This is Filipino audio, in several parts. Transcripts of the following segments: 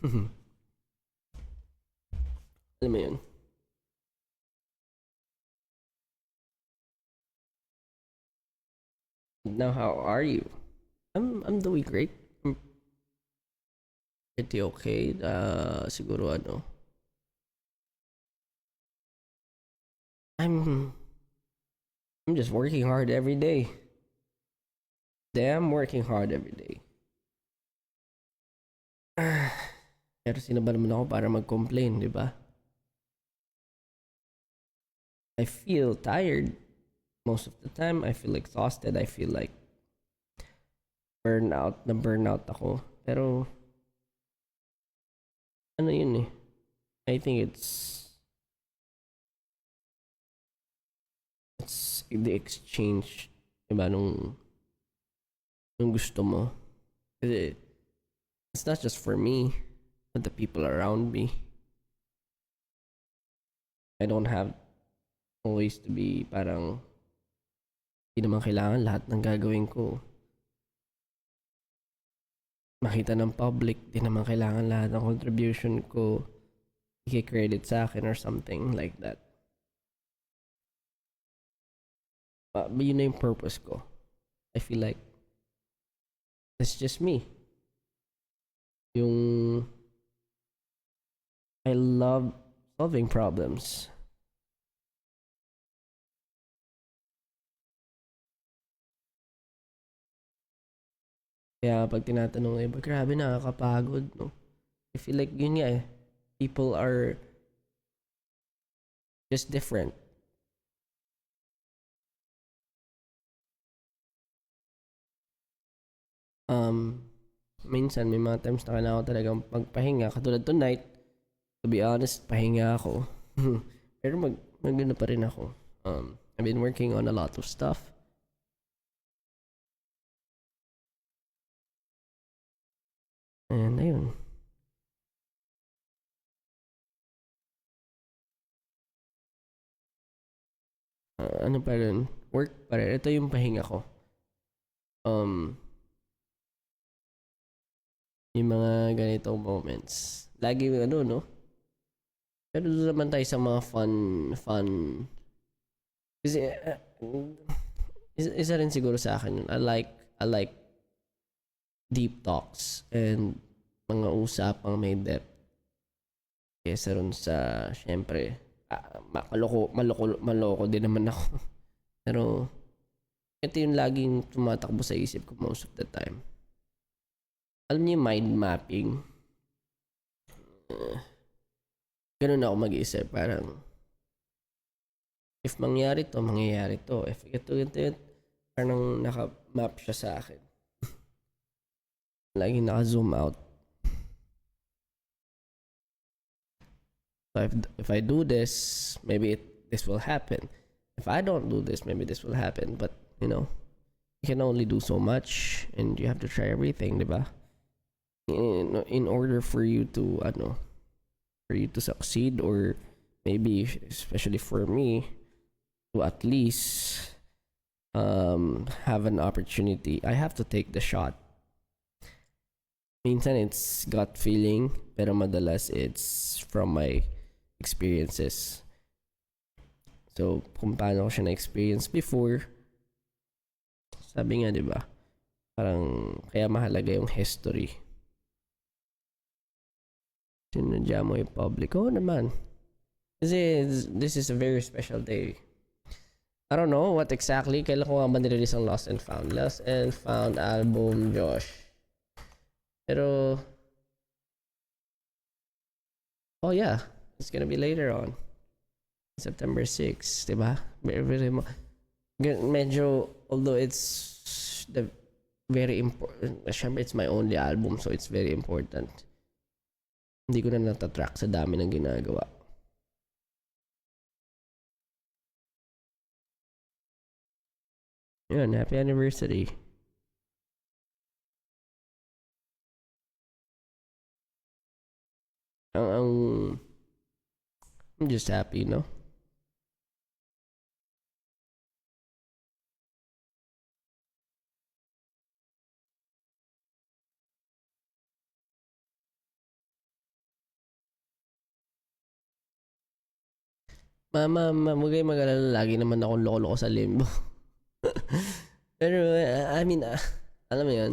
Alam mo yun? Now, how are you? I'm doing great. I'm pretty okay. Siguro ano, I'm I'm just working hard every day. Damn, working hard every day. Pero sino ba naman ako para mag-complain, di ba? I feel tired most of the time. I feel exhausted. I feel like burnout ako. Pero ano yun eh. I think it's the exchange, diba, nung gusto mo. Kasi it's not just for me, but the people around me. I don't have always to be parang hindi naman kailangan lahat ng gagawin ko makita ng public. Di naman kailangan lahat ng contribution ko i-credit sa akin or something like that. But yun na yung purpose ko. I feel like it's just me. Yung I love solving problems. Kaya pag tinatanong ng iba, grabe nakakapagod, no? I feel like yun nga eh. People are just different. Um, Minsan may mga times na kailangan ko talagang magpahinga. Katulad tonight, to be honest, pahinga ako. Pero maganda pa rin ako. I've been working on a lot of stuff. And ayun. Ano pa rin? Work pa rin. Ito yung pahinga ko. Um, yung mga ganitong moments. Lagi ano, no? Pero doon naman tayo sa mga fun. Kasi, isa rin siguro sa akin yun. I like deep talks and mga usapang may depth. Kesa ron sa, syempre, maloko din naman ako. Pero, ito yung laging tumatakbo sa isip ko most of the time. Alam niyo yung mind mapping? Uh, Ganun ako mag-isip. Parang, if mangyayari to. If ito. Parang naka-map siya sa akin. Laging naka-zoom out. So if I do this, maybe this will happen. If I don't do this, maybe this will happen. But, you can only do so much and you have to try everything, diba? In order for you to, for you to succeed, or maybe, especially for me, to at least have an opportunity, I have to take the shot. Minsan it's gut feeling, pero madalas it's from my experiences. So, kung paano ko siya na-experience before, sabi nga, di ba? Parang, kaya mahalaga yung history. Sinadya mo yung public. Oo naman. Kasi, this is a very special day. I don't know what exactly. Kailan ko nga ba nirelease ang Lost and Found? Lost and Found album, Josh. Pero, oh yeah, it's gonna be later on. September 6, diba? Medyo, although it's the very important, syempre it's my only album, so it's very important. Hindi ko na natatrack sa dami ng ginagawa. Yun, happy anniversary. I'm just happy, no? Huwag kayong mag-alala, lagi naman akong loko-loko sa limbo. Pero, I mean, alam mo yun,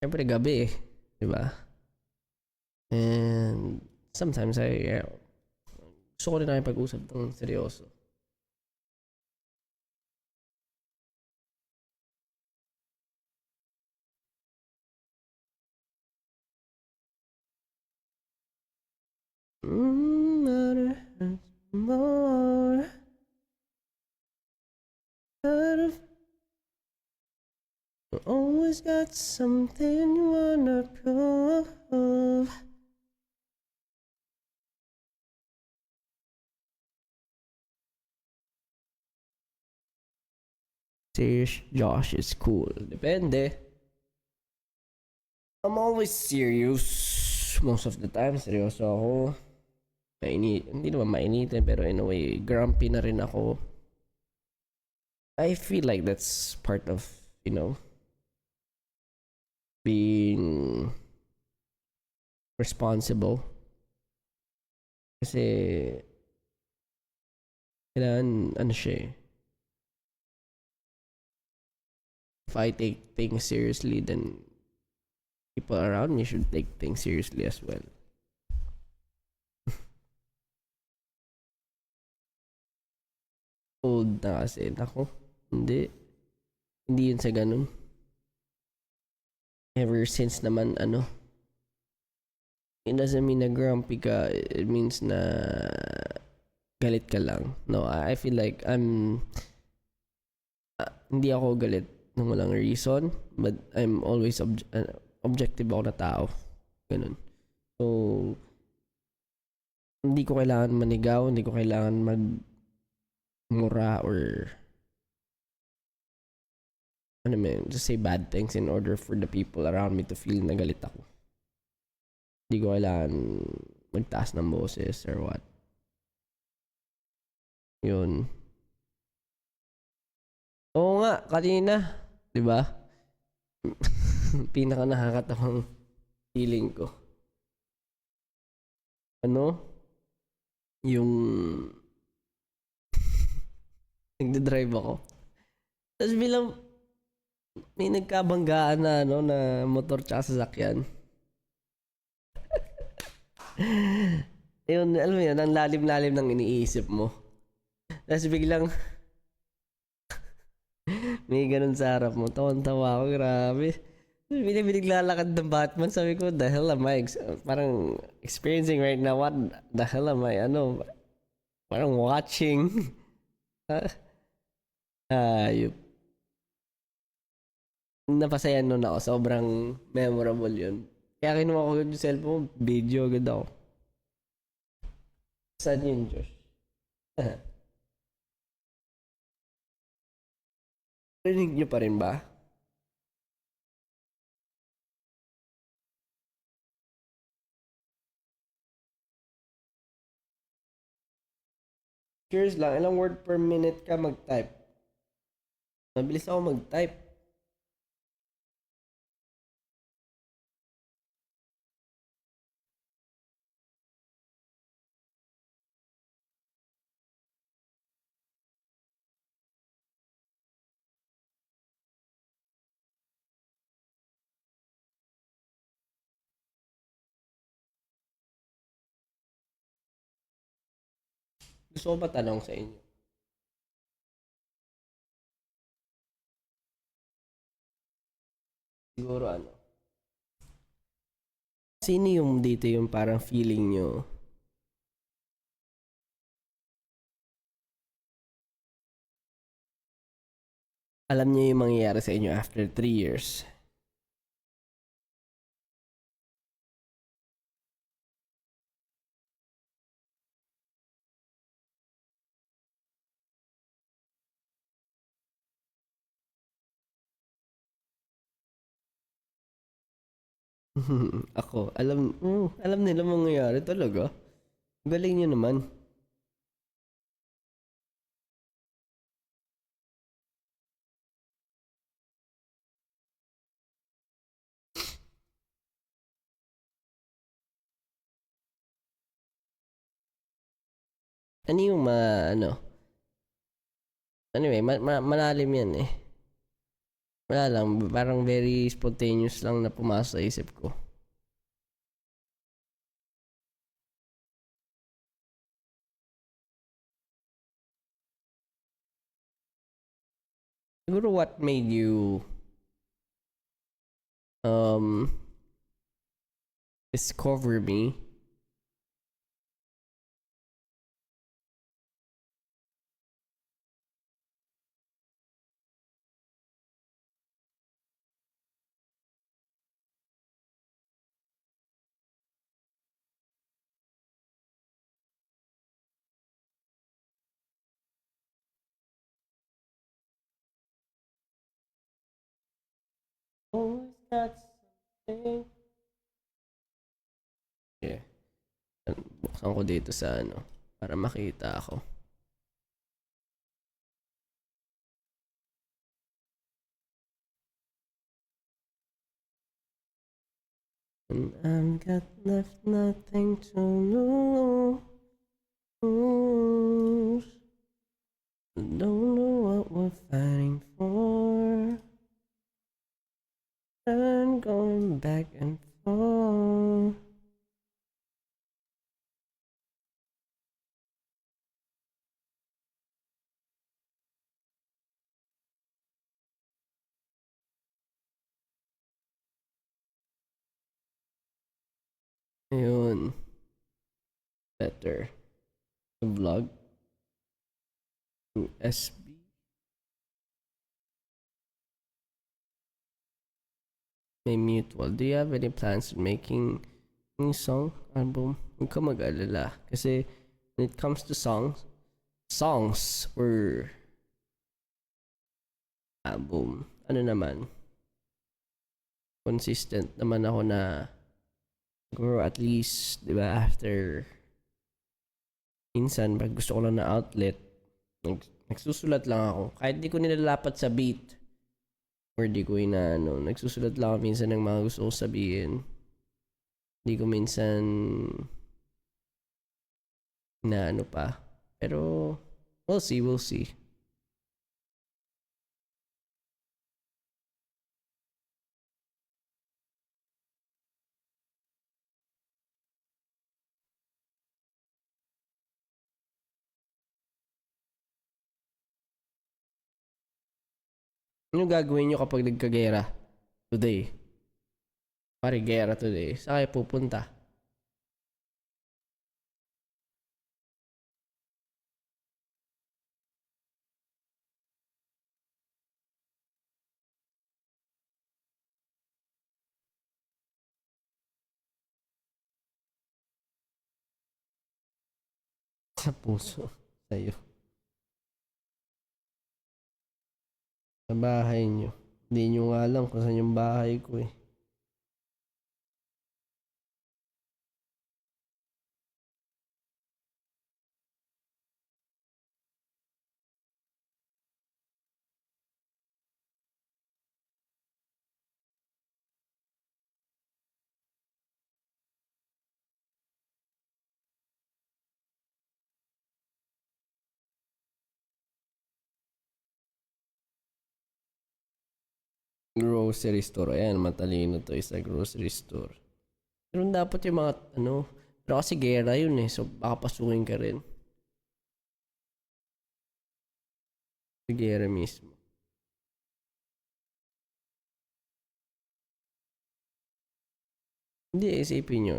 syempre gabi eh, di ba? And sometimes gusto ko rin nakipag-usap ng seryoso. More. You always got something you wanna prove. Serious Josh is cool. Depende. I'm always serious. Most of the time, seryoso ako. Hindi naman mainitin, pero in a way, grumpy na rin ako. I feel like that's part of, being responsible. Kasi, kailangan, siya eh. If I take things seriously, then people around me should take things seriously as well. Old na kasi. Ako, hindi. Hindi yun sa ganun. Ever since naman, it doesn't mean na grumpy ka. It means na galit ka lang. No, I feel like hindi ako galit ng walang reason, but I'm always objective ako na tao. Ganun. So, hindi ko kailangan manigaw, hindi ko kailangan magmura or just say bad things in order for the people around me to feel na galit ako. Hindi ko kailangan magtaas ng boses or what. Yun. Oo nga, kanina. Diba? Pinaka nakakatawang feeling ko. Yung nagdadrive ako. Tapos bilang may nagkabanggaan na na motor tsaka sasakyan. Yun, alam mo yun, ang lalim-lalim ng iniisip mo. Tapos biglang may ganun sa harap mo. Tawan-tawa ako, grabe. Biniglalakad ng Batman. Sabi ko, the hell am I parang experiencing right now? What the hell am I, parang watching. Ayup. Napasayan nun ako. Sobrang memorable yun. Kaya kinuha ko yung cellphone, video agad ako. Saan yun, Josh? Rinig nyo pa rin ba? Curious lang, ilang word per minute ka mag-type? Mabilis ako mag-type. Gusto ko pa tanong sa inyo. Siguro sino yung dito yung parang feeling nyo alam niyo yung mangyayari sa inyo after 3 years? Ako, alam nila mangyayari talaga. Galing nyo naman. Ano yung ano? Anyway, malalim yan eh. Wala lang, parang very spontaneous lang na pumasok sa isip ko. Siguro what made you discover me? Always got something. Yeah. Buksan ko dito sa ano para makita ako. And I've got left nothing to lose. Don't know what we're fighting for. And going back and forth. Ayun. Better. The vlog. SB. May mutual. Do you have any plans on making new song, album? Huwag ka mag-alala. Kasi when it comes to songs or album, ano naman, consistent naman ako na siguro at least, di ba, after minsan, pag gusto ko lang na outlet, nagsusulat lang ako. Kahit di ko nilalapat sa beat, or di ko inaano, nagsusulat lang ako minsan ng mga gusto ko sabihin. Di ko minsan na ano pa. Pero, we'll see, we'll see. Ano gagawin nyo kapag nagkagera today? Pare, gera today. Saan kayo pupunta? Sa puso. Sa'yo. Sa bahay nyo. Hindi nyo nga alam kung saan yung bahay ko eh. Grocery store. Ayan, matalino to sa grocery store. Pero dapat yung mga, ano, pero kasi gera yun eh. So, baka pasukin ka rin. Sa gera mismo. Hindi, isipin nyo.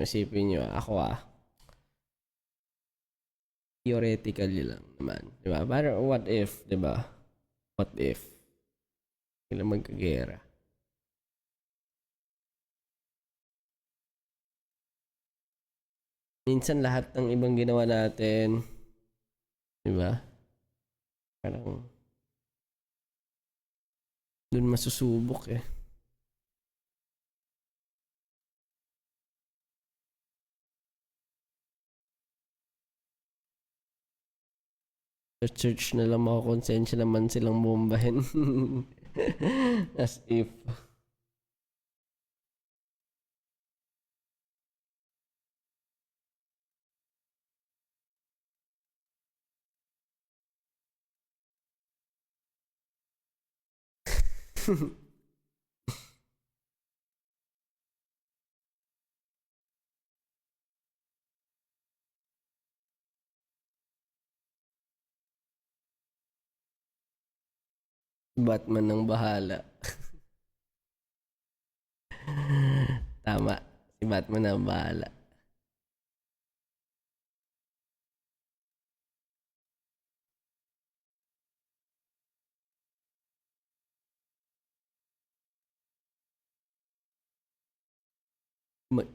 Ako theoretically lang naman. Diba? Parang what if, diba? What if? Sila magkagera. Minsan lahat ng ibang ginawa natin, diba? Parang dun masusubok eh. Sa church na lang makakonsensya naman silang bombahin. As if. Batman ng bahala. Tama. Si Batman ang bahala.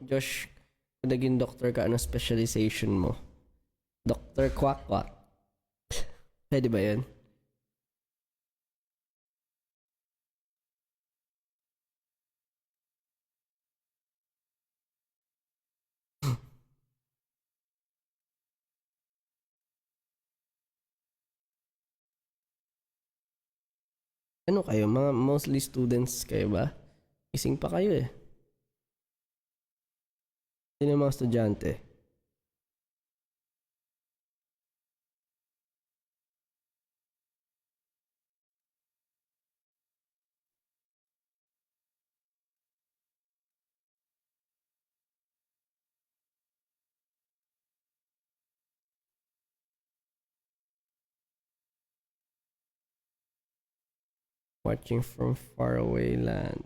Josh, kung naging doktor ka, anong specialization mo? Dr. Quack Quack. Pwede ba yun? Ano kayo? Mga mostly students kayo ba? Ising pa kayo eh. Sino yung mga estudyante? Watching from faraway land.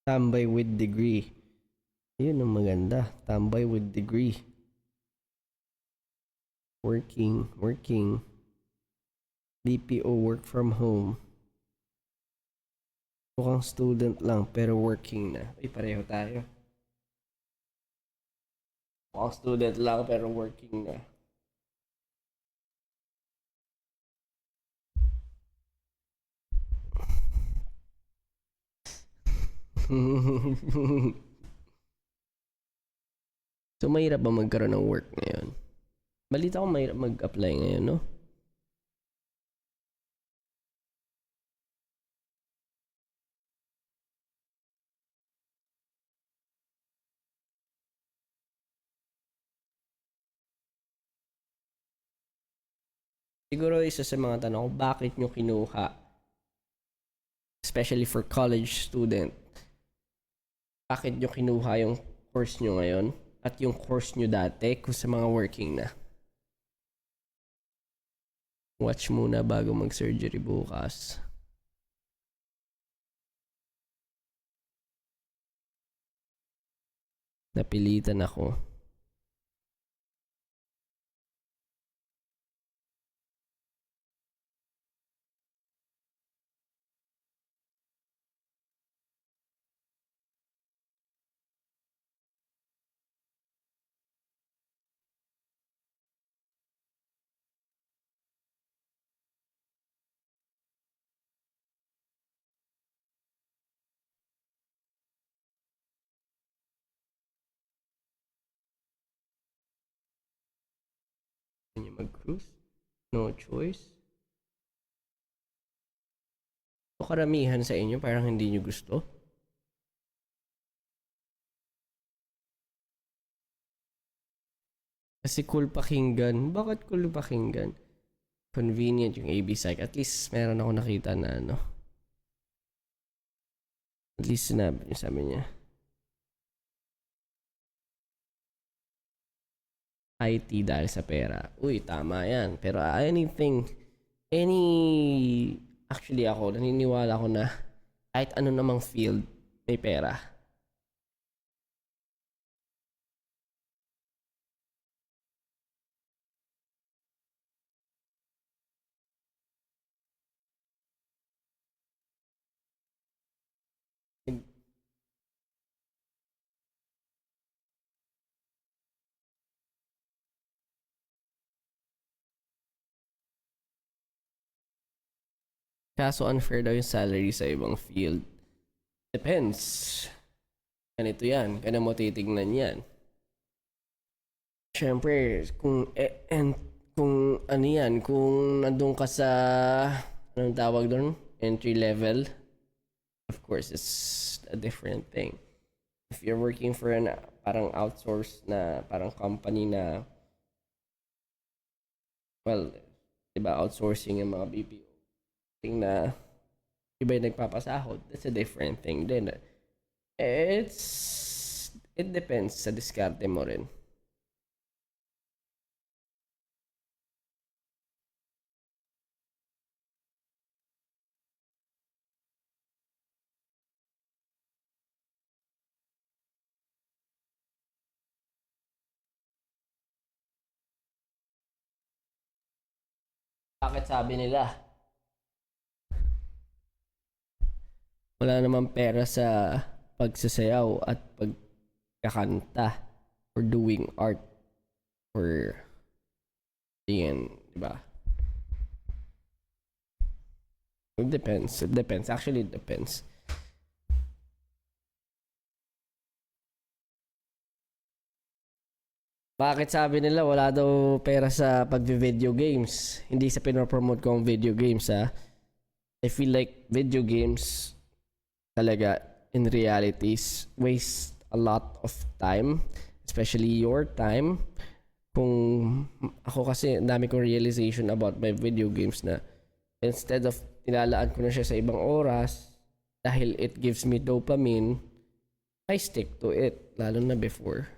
Tambay with degree. Yun ang maganda. Tambay with degree. Working. BPO, work from home. Mukhang student lang pero working na. Ay, pareho tayo. Mukhang student lang pero working na. So, mahirap ba magkaroon ng work ngayon? Balita ko mahirap mag-apply ngayon, no? Siguro isa sa mga tanong, bakit nyo kinuha? Especially for college student. Bakit nyo kinuha yung course nyo ngayon? At yung course nyo dati kung sa mga working na? Watch muna bago mag-surgery bukas. Napilitan ako. Can you mag-cruise? No choice. O karamihan sa inyo parang hindi nyo gusto? Kasi cool pakinggan. Bakit cool pakinggan? Convenient yung AB Psych. At least meron ako nakita na ano. At least sabi niya. IT dahil sa pera. Uy, tama yan. Pero actually ako, naniniwala ako na kahit ano namang field, may pera. Kaso unfair daw yung salary sa ibang field. Depends. Ganito yan. Kaya mo titignan yan. Siyempre, kung ano yan, kung nandun ka sa, anong tawag doon? Entry level. Of course, it's a different thing. If you're working for an parang outsource na parang company na well, diba, outsourcing yung mga BPO. Thing na iba yung nagpapasahod, that's a different thing. Then, it depends sa diskarte mo rin. Bakit sabi nila, wala namang pera sa pagsasayaw at pagkakanta or doing art or yan, di ba? It depends. It depends. Actually, it depends. Bakit sabi nila wala daw pera sa pag-video games? Hindi sa pinopromote ko ang video games, ha. I feel like video games talaga in realities waste a lot of time, especially your time. Kung ako kasi ang dami kong realization about my video games na instead of tinalaan ko na siya sa ibang oras dahil it gives me dopamine, I stick to it lalo na before.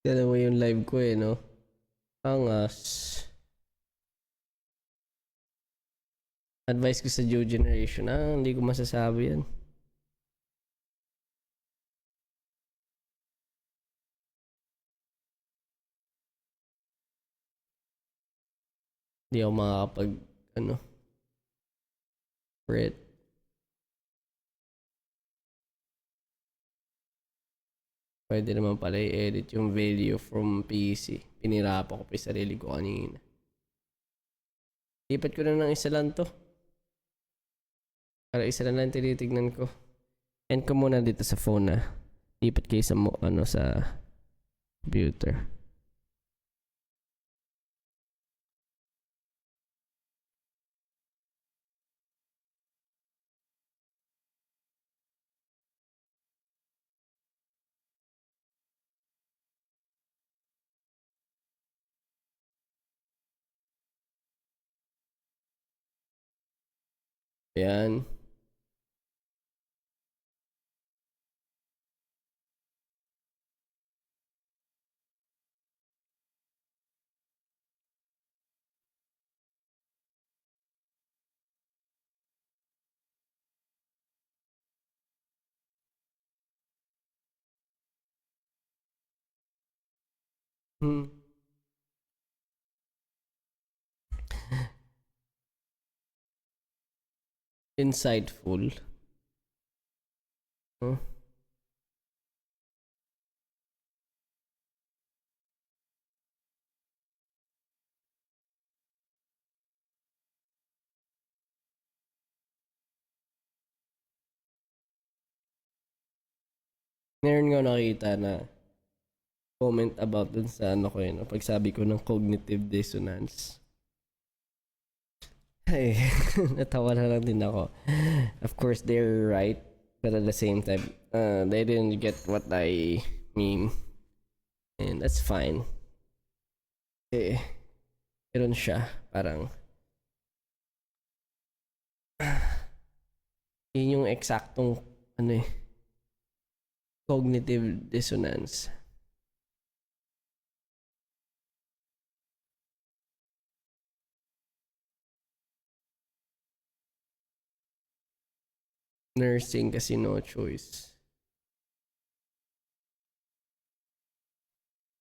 Dalawa yung live ko eh, no? Angas. Advice ko sa new generation, hindi ko masasabi yan. Hindi ako makakapag, for it. Pwede naman pala i-edit yung video from PC. Pinirapan ko pa yung sarili ko kanina. Lipat ko na ng isa lang to. Para isa lang tinitignan ko. End ko muna dito sa phone na. Lipat kayo sa sa computer. Ayan. Insightful. Huh? Ngayon nga nakita na comment about dun sa ko yun, pagsabi ko ng cognitive dissonance. Ay, natawa na lang din ako. Of course, they're right, but at the same time, they didn't get what I mean. And that's fine. Eh, meron siya, parang yun yung eksaktong cognitive dissonance. Nursing kasi no choice.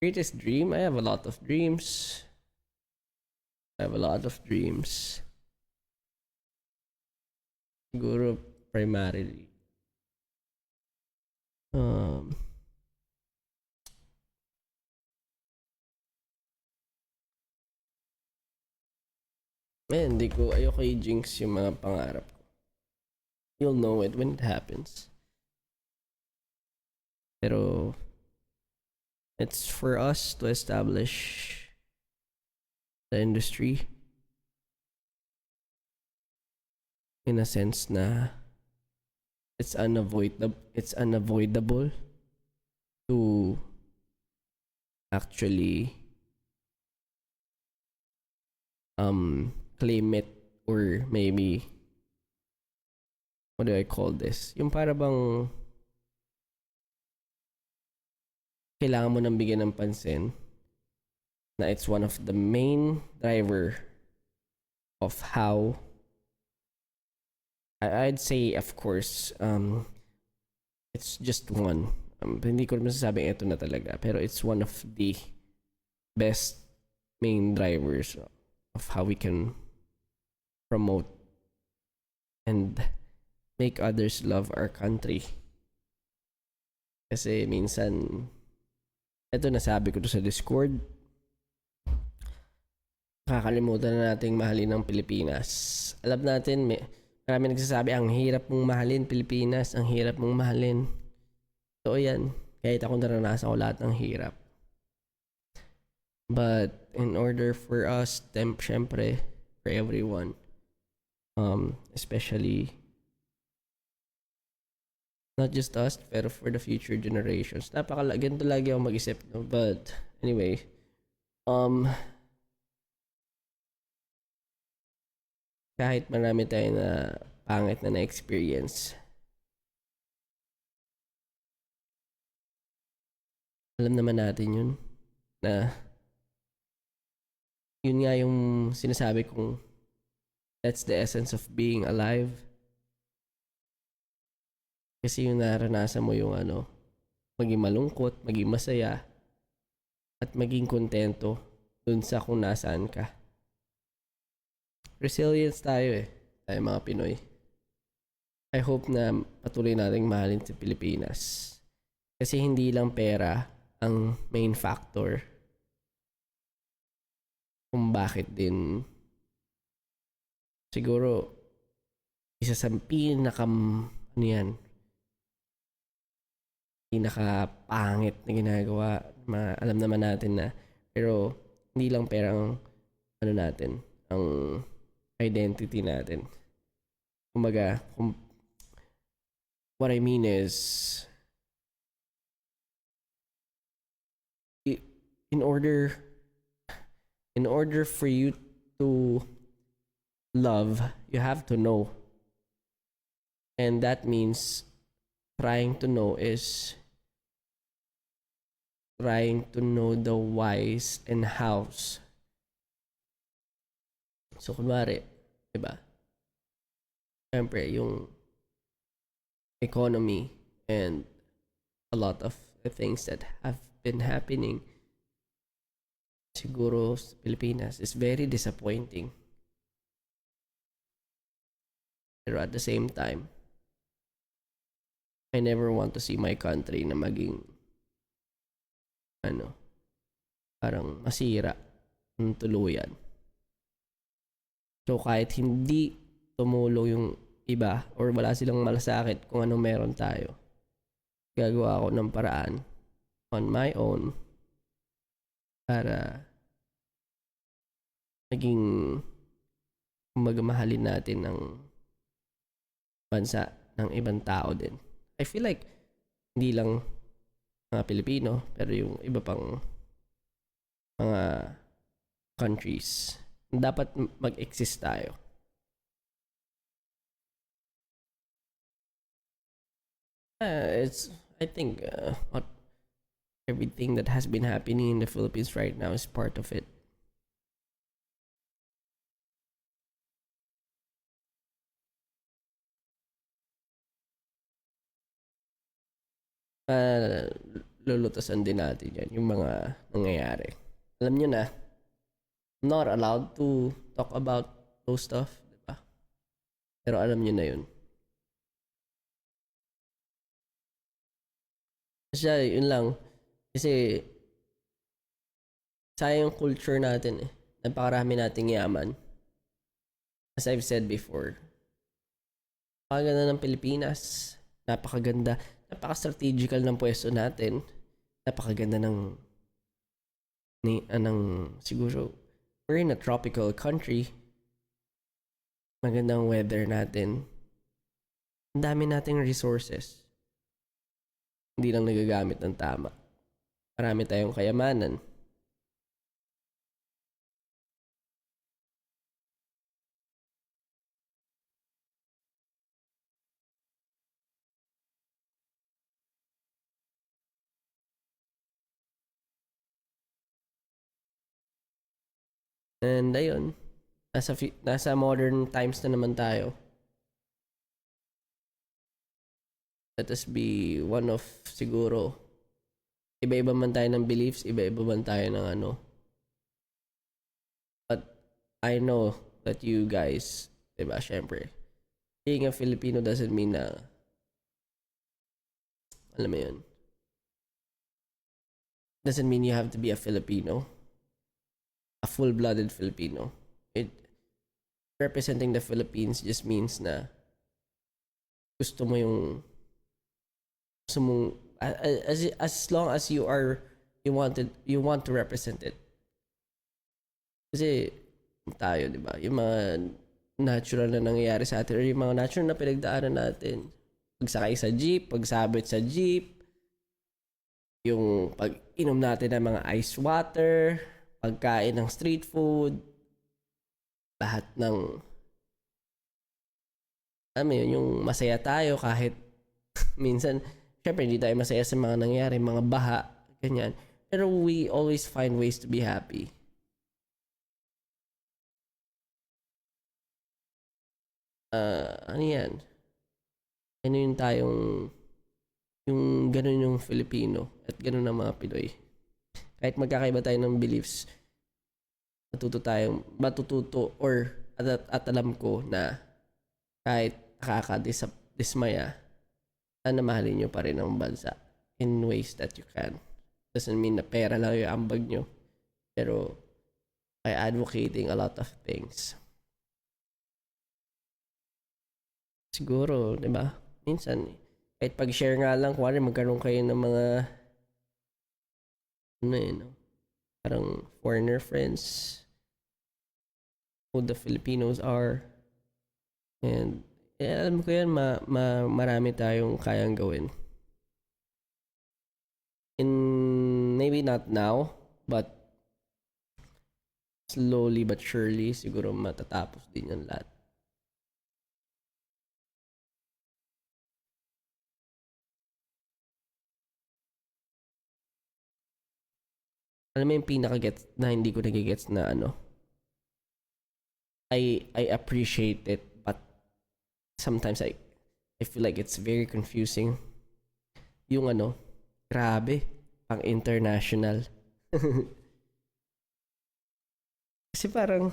Greatest dream? I have a lot of dreams. Siguro, primarily. Hindi ko, ayoko i-jinx yung mga pangarap ko. You'll know it when it happens. Pero, it's for us to establish the industry in a sense na it's unavoidable to actually claim it, or maybe, what do I call this? Yung para bang kailangan mo nang bigyan ng pansin na it's one of the main driver of how I'd say, of course, it's just one. Hindi ko masasabing ito na talaga, pero it's one of the best main drivers of how we can promote and make others love our country. Kasi minsan, ito nasabi ko to sa Discord, kakalimutan na nating mahalin ang Pilipinas. Alam natin, marami nagsasabi, ang hirap mong mahalin Pilipinas, ang hirap mong mahalin. So yan, kahit ako naranasan ko lahat ng hirap. But in order for us, syempre, for everyone, especially not just us, pero for the future generations. Ganito lagi ako mag-isip, no? But anyway, kahit marami tayo na pangit na experience, alam naman natin yun, na yun nga yung sinasabi kong that's the essence of being alive. Kasi yung naranasan mo yung maging malungkot, maging masaya, at maging kontento dun sa kung nasaan ka. Resilience tayo tayo mga Pinoy. I hope na patuloy nating mahalin sa Pilipinas. Kasi hindi lang pera ang main factor kung bakit din siguro isa sa pinakapangit na ginagawa. Alam naman natin na, pero hindi lang pera ang natin, ang identity natin. Kumbaga, what I mean is, in order for you to love, you have to know. And that means trying to know the whys and hows. So, kunwari, diba? Siyempre, yung economy and a lot of the things that have been happening siguro sa Pilipinas is very disappointing. Pero at the same time, I never want to see my country na maging parang masira ng tuluyan. So kahit hindi tumulong yung iba or wala silang malasakit kung anong meron tayo, gagawa ako ng paraan on my own para naging magmahalin natin ng bansa ng ibang tao din. I feel like hindi lang mga Pilipino, pero yung iba pang mga countries, dapat mag-exist tayo. I think everything that has been happening in the Philippines right now is part of it. lulutasan din natin yan, yung mga nangyayari. Alam nyo na, I'm not allowed to talk about those stuff, diba? Pero alam nyo na yun. Kasi yun lang, kasi sayang yung culture natin eh. Napakarami nating yaman. As I've said before, napakaganda ng Pilipinas. Napakaganda. Napaka-strategical ng pwesto natin. Napakaganda ng siguro, we're in a tropical country. Magandang weather natin. Ang dami nating resources. Hindi lang nagagamit ng tama. Marami tayong kayamanan. And ayun, nasa modern times na naman tayo. Let us be one of, siguro, iba-iba man tayo ng beliefs, iba-iba man tayo ng ano. But I know that you guys, diba, syempre, being a Filipino doesn't mean na, alam mo yun, doesn't mean you have to be a Filipino. A full-blooded Filipino. Representing the Philippines just means na gusto mo yung gusto mong as long as you want to represent it. Kasi tayo, di ba? Yung mga natural na nangyayari sa atin or yung mga natural na pinagdaanan natin. Pagsakay sa jeep, pagsabit sa jeep, yung pag-inom natin ng mga ice water, pagkain ng street food, lahat ng yung masaya tayo kahit minsan, syempre hindi tayo masaya sa mga nangyari, mga baha, ganyan. Pero we always find ways to be happy. Ano yan? Ano yung tayong, yung ganun yung Filipino at ganun ang mga Pinoy. Kahit magkakaiba tayo ng beliefs, matututo or at alam ko na kahit nakakadismaya, sana mahalin nyo pa rin ang bansa in ways that you can. Doesn't mean na pera lang yung ambag nyo, pero by advocating a lot of things. Siguro, di ba? Minsan, kahit pag-share nga lang, kuwari magkaroon kayo ng mga parang foreigner friends, who the Filipinos are, and alam ko yan, marami tayong kayang gawin. Maybe not now, but slowly but surely, siguro matatapos din yan lahat. Alam mo yung pinaka-gets na hindi ko nagigets na ano? I appreciate it, but sometimes I feel like it's very confusing. Yung grabe, pang international. Kasi parang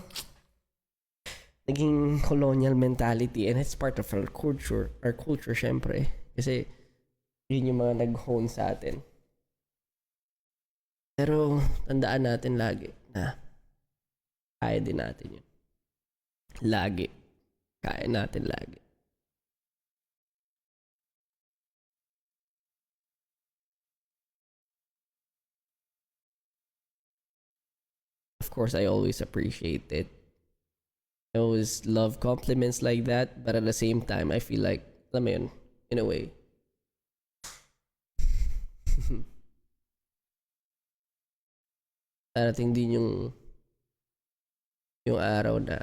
naging colonial mentality and it's part of our culture syempre. Kasi yun yung mga nag-hone sa atin. Pero tandaan natin lagi na kaya din natin yun. Lagi. Kaya natin lagi. Of course, I always appreciate it. I always love compliments like that, but at the same time, I feel like, alam mo yun, in a way. Darating din yung araw na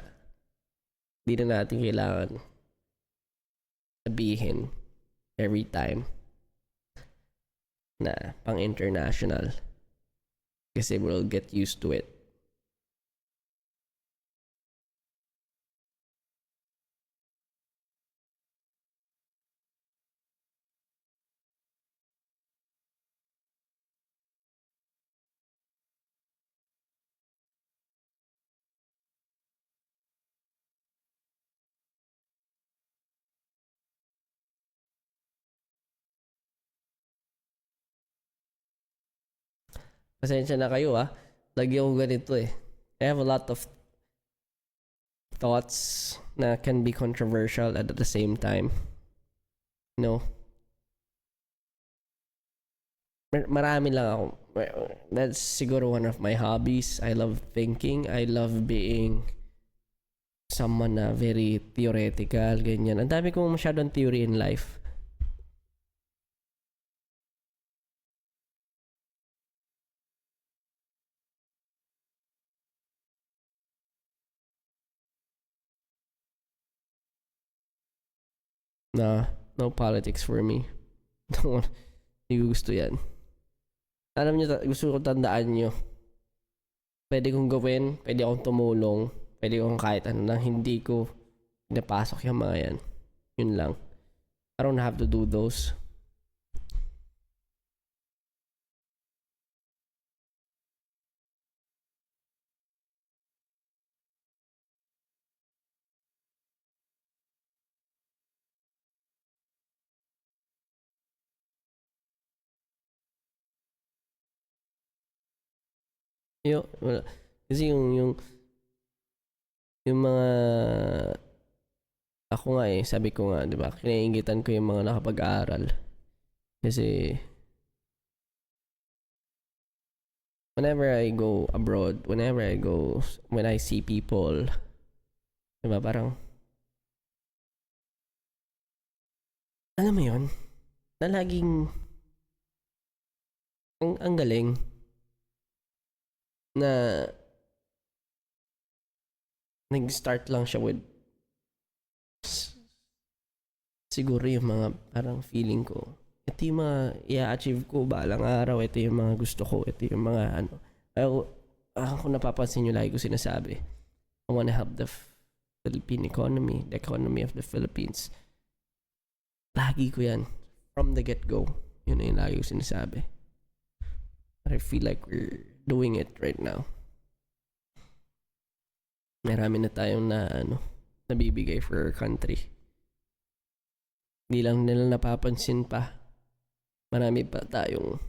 di na natin kailangan sabihin every time na pang international kasi we'll get used to it. Pasensya na kayo lagi ako ganito eh. I have a lot of thoughts na can be controversial at the same time. You know, marami lang ako. That's siguro one of my hobbies. I love thinking. I love being someone na very theoretical, ganyan. Ang dami kong masyadong theory in life. Na, no politics for me. Hindi ko gusto yan. Alam nyo, gusto ko tandaan nyo. Pwede kong gawin, pwede akong tumulong, pwede kong kahit ano na hindi ko pinapasok yung mga yan. Yun lang. I don't have to do those. Kasi yung mga ako nga sabi ko nga, 'di ba? Kinaingitan ko yung mga nakapag-aaral. Kasi whenever I go abroad, when I see people, 'di ba, parang alam mo 'yon, na laging ang galing na nag-start lang siya with siguro yung mga parang feeling ko. Ito yung mga i-achieve ko balang araw. Ito yung mga gusto ko. Ito yung mga ano. Ako napapansin nyo lagi ko sinasabi. I wanna help the Philippine economy. The economy of the Philippines. Lagi ko yan. From the get-go. Yun na yung lagi ko sinasabi. But I feel like we're doing it right now. Marami na tayong nabibigay for our country. Hindi lang nila napapansin pa. Marami pa tayong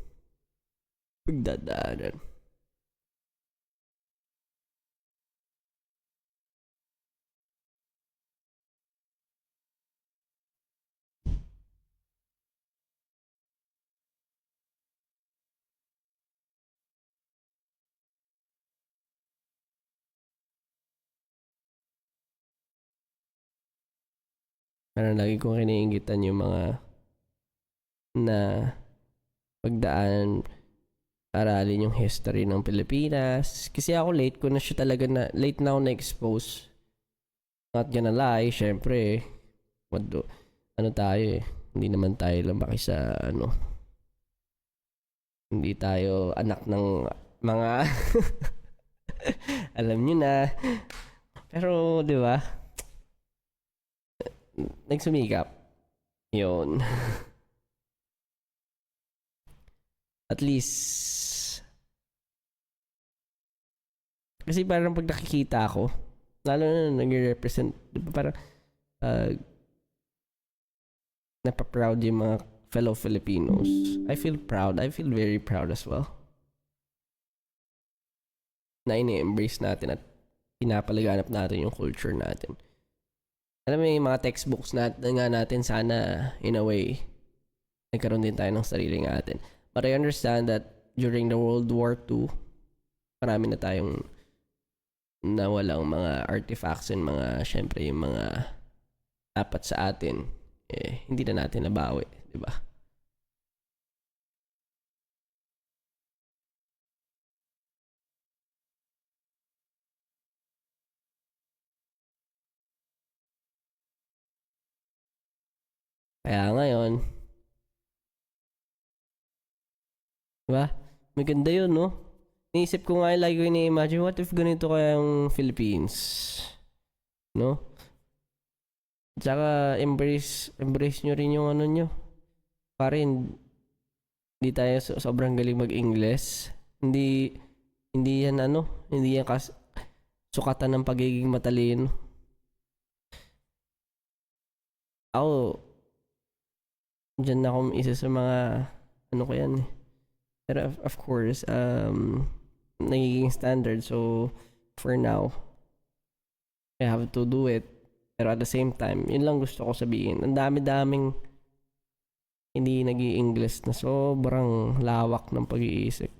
pagdadaanan. Parang lagi kong kiniingitan yung mga na pagdaan aralin yung history ng Pilipinas. Kasi ako late na ako na-expose. Not gonna lie, syempre, tayo hindi naman tayo lumaki sa hindi tayo anak ng mga alam nyo na. Pero, di ba? Nagsumikap. Yun. At least kasi parang pag nakikita ako, lalo na nag-represent, parang napaproud yung mga fellow Filipinos. I feel proud. I feel very proud as well. Na ini-embrace natin at pinapalaganap natin yung culture natin. Alam mo yung mga textbooks natin sana in a way nagkaroon din tayo ng sarili natin. But I understand that during the World War II, marami na tayong nawalang mga artifacts and syempre yung mga dapat sa atin, hindi na natin nabawi, di ba? Kaya ngayon, diba? Maganda yun, no? Naisip ko nga lagi ko ini-imagine, what if ganito kaya yung Philippines? No? Tsaka embrace nyo rin yung nyo. Parin, hindi tayo sobrang galing mag-Ingles. Hindi yan hindi yan sukatan ng pagiging matalino. Ako, dyan ako isa sa mga ko yan Pero of course, nagiging standard. So, for now, I have to do it. Pero at the same time, yun lang gusto ko sabihin. Ang dami-daming hindi nag-i-English na sobrang lawak ng pag-iisip.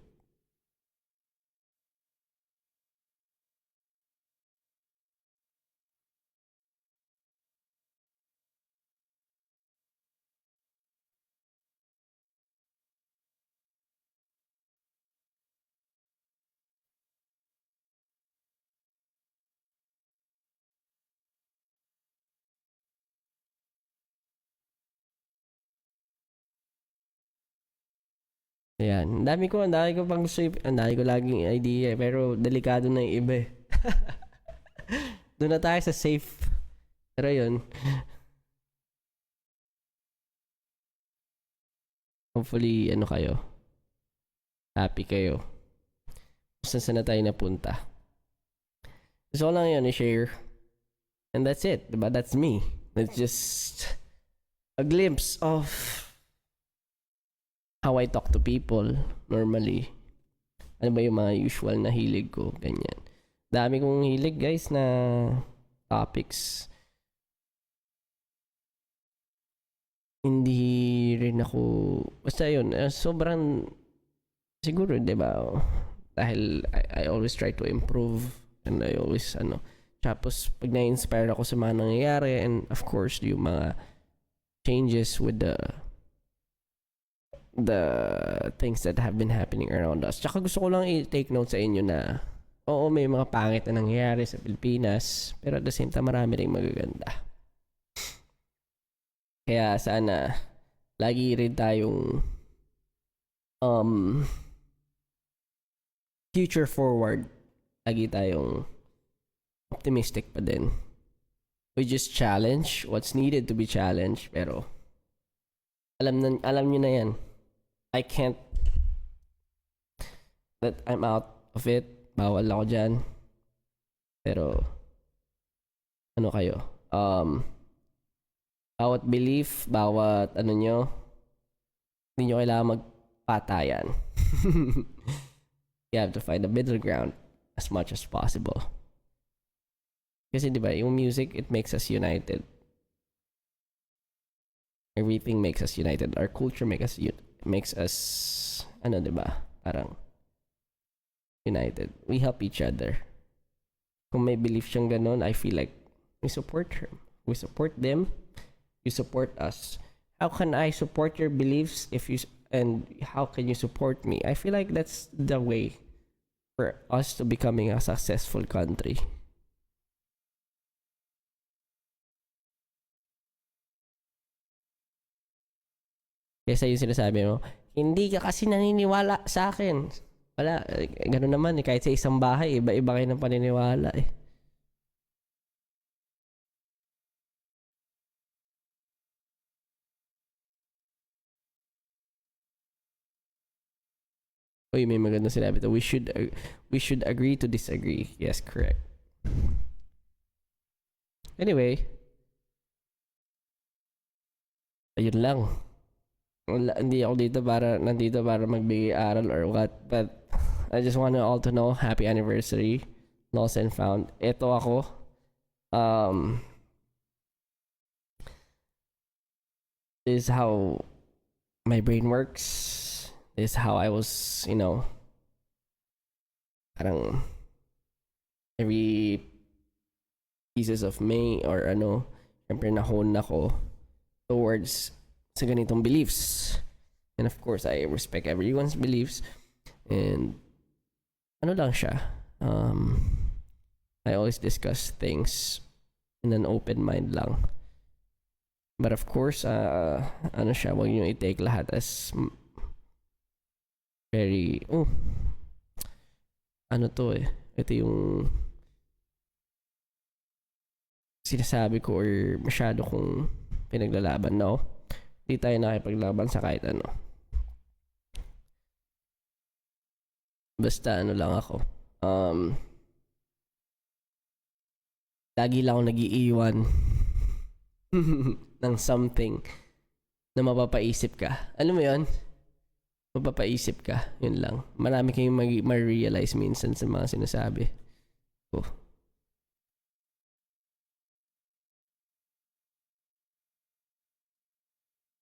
Ayan. Ang dami ko pang gusto, ang dami ko laging idea, pero delikado na yung iba eh. Doon na tayo sa safe. Pero yun, hopefully, ano kayo, happy kayo. Kung saan na tayo napunta. Gusto ko lang yun i-share. And that's it. Diba? That's me. It's just a glimpse of how I talk to people normally. Ano ba yung mga usual na hilig ko, ganyan. Dami kong hilig guys na topics. Hindi rin ako, basta yun, sobrang, siguro, diba, dahil I always try to improve and I always, tapos pag na-inspire ako sa mga nangyayari and of course, yung mga changes with the things that have been happening around us. Tsaka gusto ko lang i-take note sa inyo na oo, may mga pangit na nangyayari sa Pilipinas, pero at the same time, marami ring magaganda. Kaya sana lagi rin tayong future forward. Lagi tayong optimistic pa din. We just challenge what's needed to be challenged, pero alam niyo na yan. I can't that I'm out of it. Bawal ako dyan. Pero ano kayo? Bawat belief, bawat nyo, hindi nyo kailangan magpatayan. You have to find a middle ground as much as possible. Kasi diba, yung music, it makes us united. Everything makes us united. Our culture makes us diba, parang united. We help each other. Kung may belief siyang ganon, I feel like we support her. We support them. You support us. How can I support your beliefs and how can you support me? I feel like that's the way for us to becoming a successful country. Kesa yung sinasabi mo, hindi ka kasi naniniwala sa akin. Wala, ganun naman kahit sa isang bahay, iba-iba kayo ng paniniwala eh. Uy, may magandang sinabi to. We should agree to disagree. Yes, correct. Anyway, ayun lang. Hindi ako nandito para magbigay aral or what, but I just want you all to know, happy anniversary, Lost and Found. Ito ako. This is how my brain works. This is how I was, parang every pieces of me or syempre nahon ako towards sa ganitong beliefs. And of course, I respect everyone's beliefs. And lang siya. I always discuss things in an open mind lang. But of course, siya, wag niyo i-take lahat as very, ito yung sinasabi ko or masyado kong pinaglalaban. No, di tayo nakipaglaban sa kahit ano. Basta lang ako. Lagi lang ako nag-iiwan ng something na mapapaisip ka. Alam mo yun? mapapaisip ka. Yun lang. Marami kayong ma-realize minsan sa mga sinasabi ko.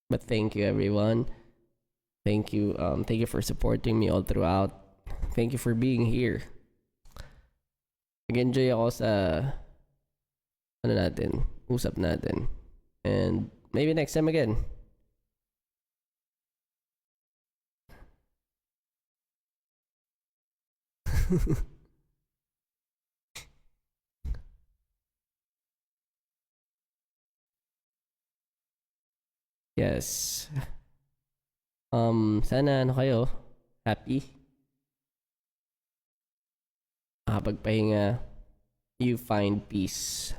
But thank you everyone. Thank you for supporting me all throughout. Thank you for being here. Nag-enjoy ako sa usap natin. And maybe next time again. Yes. Sana kayo, happy. Makapagpahinga, you find peace.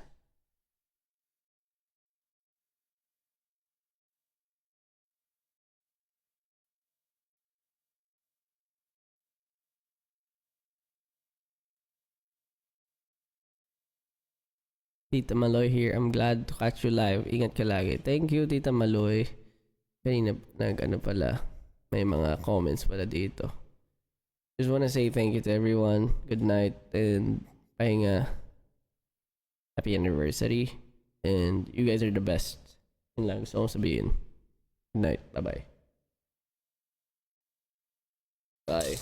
Tita Maloy here. I'm glad to catch you live. Ingat ka lagi. Thank you, Tita Maloy. Kanina pala. May mga comments pala dito. Just wanna say thank you to everyone. Good night and pahinga. Happy anniversary. And you guys are the best. Yun lang gusto kong sabihin. Good night. Bye-bye. Bye.